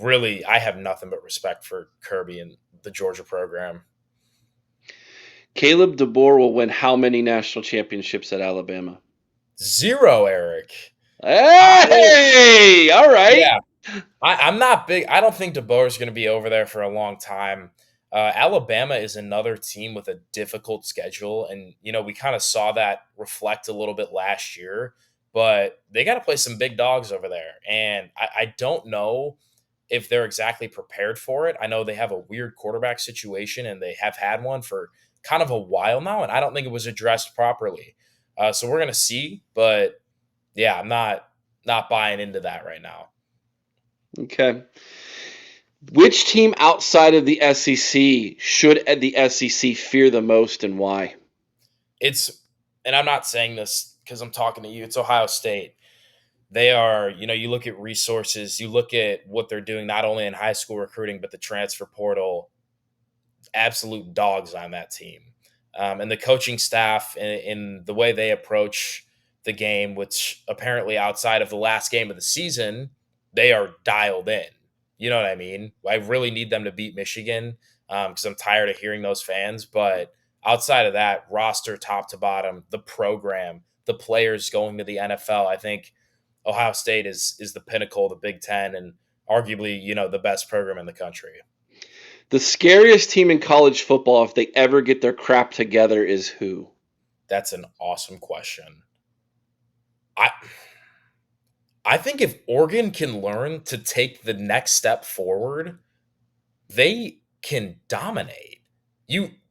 Speaker 2: Really, I have nothing but respect for Kirby and the Georgia program.
Speaker 1: Caleb DeBoer will win how many national championships at Alabama?
Speaker 2: 0, Eric.
Speaker 1: Hey, all right.
Speaker 2: Yeah, I'm not big. I don't think DeBoer is going to be over there for a long time. Alabama is another team with a difficult schedule, and we kind of saw that reflect a little bit last year. But they got to play some big dogs over there, and I don't know if they're exactly prepared for it. I know they have a weird quarterback situation, and they have had one for kind of a while now, and I don't think it was addressed properly. So we're gonna see, but yeah, I'm not buying into that right now.
Speaker 1: Okay. Which team outside of the SEC should the SEC fear the most, and why?
Speaker 2: It's, and I'm not saying this because I'm talking to you, it's Ohio State. They are, you look at resources, you look at what they're doing, not only in high school recruiting, but the transfer portal, absolute dogs on that team. And the coaching staff in the way they approach the game, which apparently outside of the last game of the season, they are dialed in. You know what I mean? I really need them to beat Michigan because I'm tired of hearing those fans. But outside of that, roster top to bottom, the program, the players going to the NFL, I think Ohio State is the pinnacle of the Big Ten and arguably, the best program in the country.
Speaker 1: The scariest team in college football, if they ever get their crap together, is who?
Speaker 2: That's an awesome question. I think if Oregon can learn to take the next step forward, they can dominate.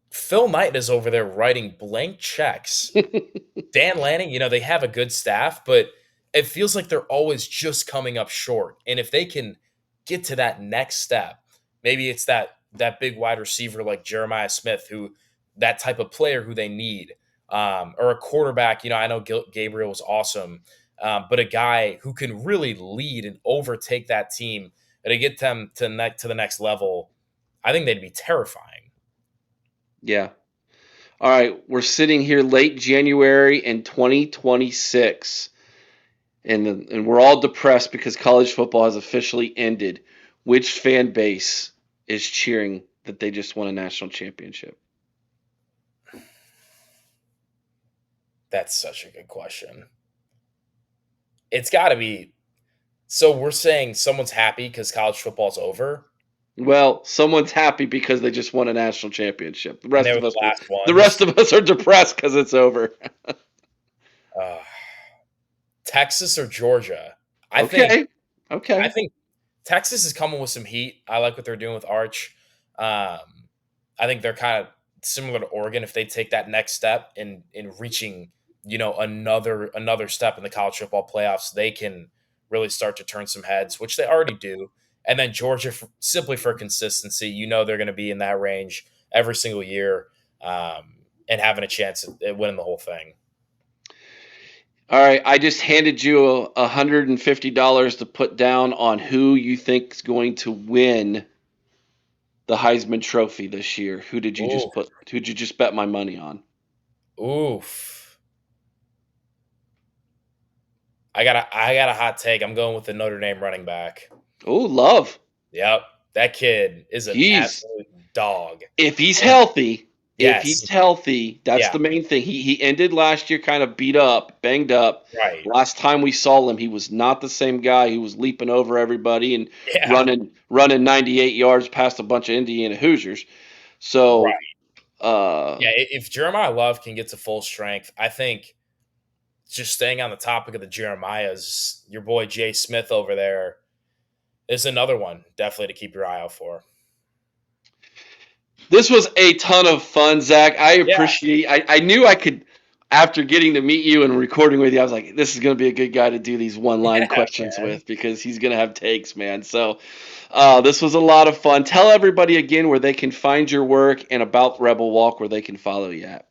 Speaker 2: Phil Knight is over there writing blank checks. Dan Lanning, they have a good staff, but it feels like they're always just coming up short. And if they can get to that next step, maybe it's that big wide receiver like Jeremiah Smith, that type of player who they need, or a quarterback. I know Gabriel was awesome, but a guy who can really lead and overtake that team and to get them to the next level. I think they'd be terrifying.
Speaker 1: Yeah. All right, we're sitting here late January in 2026, and we're all depressed because college football has officially ended. Which fan base is cheering that they just won a national championship?
Speaker 2: That's such a good question. It's got to be. So we're saying someone's happy because college football's over.
Speaker 1: Well, someone's happy because they just won a national championship. The rest
Speaker 2: And they
Speaker 1: of
Speaker 2: were
Speaker 1: us,
Speaker 2: the last ones.
Speaker 1: the rest of us are depressed because it's over.
Speaker 2: Texas or Georgia?
Speaker 1: Okay.
Speaker 2: I think Texas is coming with some heat. I like what they're doing with Arch. I think they're kind of similar to Oregon. If they take that next step in reaching, another step in the college football playoffs, they can really start to turn some heads, which they already do. And then Georgia, simply for consistency, they're going to be in that range every single year, and having a chance at winning the whole thing.
Speaker 1: All right, I just handed you $150 to put down on who you think is going to win the Heisman Trophy this year. Who did you just bet my money on?
Speaker 2: Oof. I got a hot take. I'm going with the Notre Dame running back.
Speaker 1: Oh, Love.
Speaker 2: Yep. That kid is an absolute dog.
Speaker 1: If he's healthy,
Speaker 2: yes.
Speaker 1: That's the main thing. He ended last year kind of beat up, banged up.
Speaker 2: Right.
Speaker 1: Last time we saw him, he was not the same guy. He was leaping over everybody and running 98 yards past a bunch of Indiana Hoosiers. So,
Speaker 2: if Jeremiah Love can get to full strength, I think just staying on the topic of the Jeremiahs, your boy Jay Smith over there is another one definitely to keep your eye out for.
Speaker 1: This was a ton of fun, Zach. I appreciate I knew I could, after getting to meet you and recording with you, I was like, this is going to be a good guy to do these one-line questions with because he's going to have takes, man. So this was a lot of fun. Tell everybody again where they can find your work and about Rebel Walk, where they can follow you at.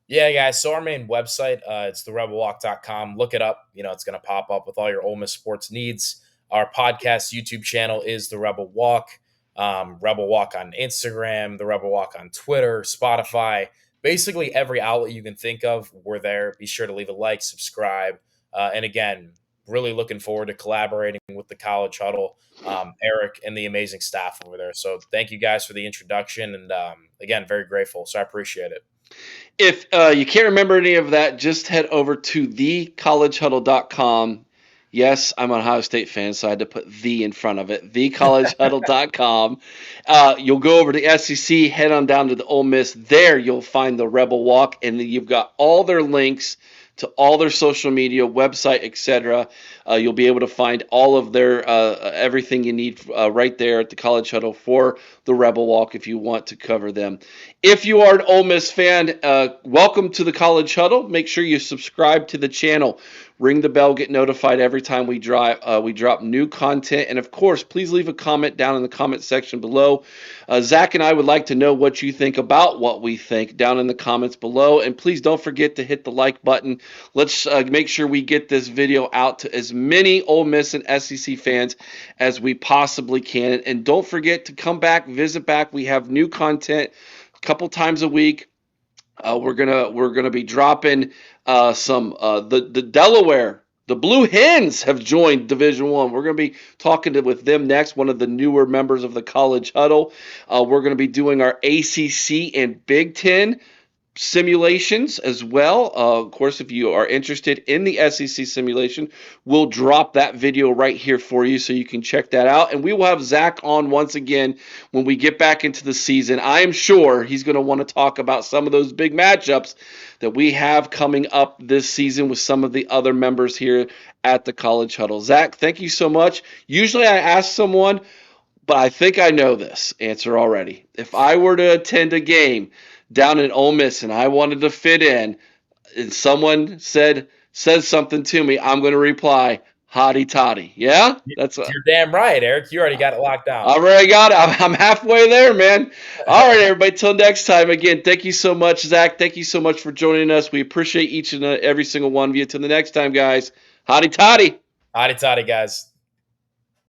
Speaker 2: Yeah, guys. So our main website, it's therebelwalk.com. Look it up. It's going to pop up with all your Ole Miss sports needs. Our podcast YouTube channel is The Rebel Walk. Rebel Walk on Instagram, The Rebel Walk on Twitter, Spotify. Basically every outlet you can think of, we're there. Be sure to leave a like, subscribe. And again, really looking forward to collaborating with the College Huddle, Eric, and the amazing staff over there. So thank you guys for the introduction. And again, very grateful. So I appreciate it.
Speaker 1: If you can't remember any of that, just head over to thecollegehuddle.com. Yes, I'm an Ohio State fan, so I had to put the in front of it. Thecollegehuddle.com. You'll go over to SEC, head on down to the Ole Miss. There you'll find the Rebel Walk, and then you've got all their links to all their social media, website, etc. You'll be able to find all of their everything you need right there at the College Huddle for the Rebel Walk if you want to cover them. If you are an Ole Miss fan, welcome to the College Huddle. Make sure you subscribe to the channel. Ring the bell, get notified every time we drop new content. And of course, please leave a comment down in the comment section below. Zach and I would like to know what you think about what we think down in the comments below. And please don't forget to hit the like button. Let's make sure we get this video out to as many Ole Miss and SEC fans as we possibly can. And don't forget to come back, visit back. We have new content a couple times a week. We're gonna be dropping some the Delaware. The Blue Hens have joined Division One. We're going to be talking with them next. One of the newer members of the College Huddle. We're going to be doing our ACC and Big Ten simulations as well. Of course, if you are interested in the SEC simulation, we'll drop that video right here for you so you can check that out. And we will have Zach on once again when we get back into the season. I am sure he's going to want to talk about some of those big matchups that we have coming up this season with some of the other members here at the College Huddle. Zach, thank you so much. Usually I ask someone, but I think I know this answer already. If I were to attend a game down in Ole Miss and I wanted to fit in and someone says something to me, I'm going to reply, Hotty Toddy. Yeah?
Speaker 2: You're damn right, Eric. You already got it locked down.
Speaker 1: I already got it. I'm halfway there, man. All right, everybody. Till next time. Again, thank you so much, Zach. Thank you so much for joining us. We appreciate each and every single one of you. Till the next time, guys. Hotty Toddy.
Speaker 2: Hotty toddy, guys.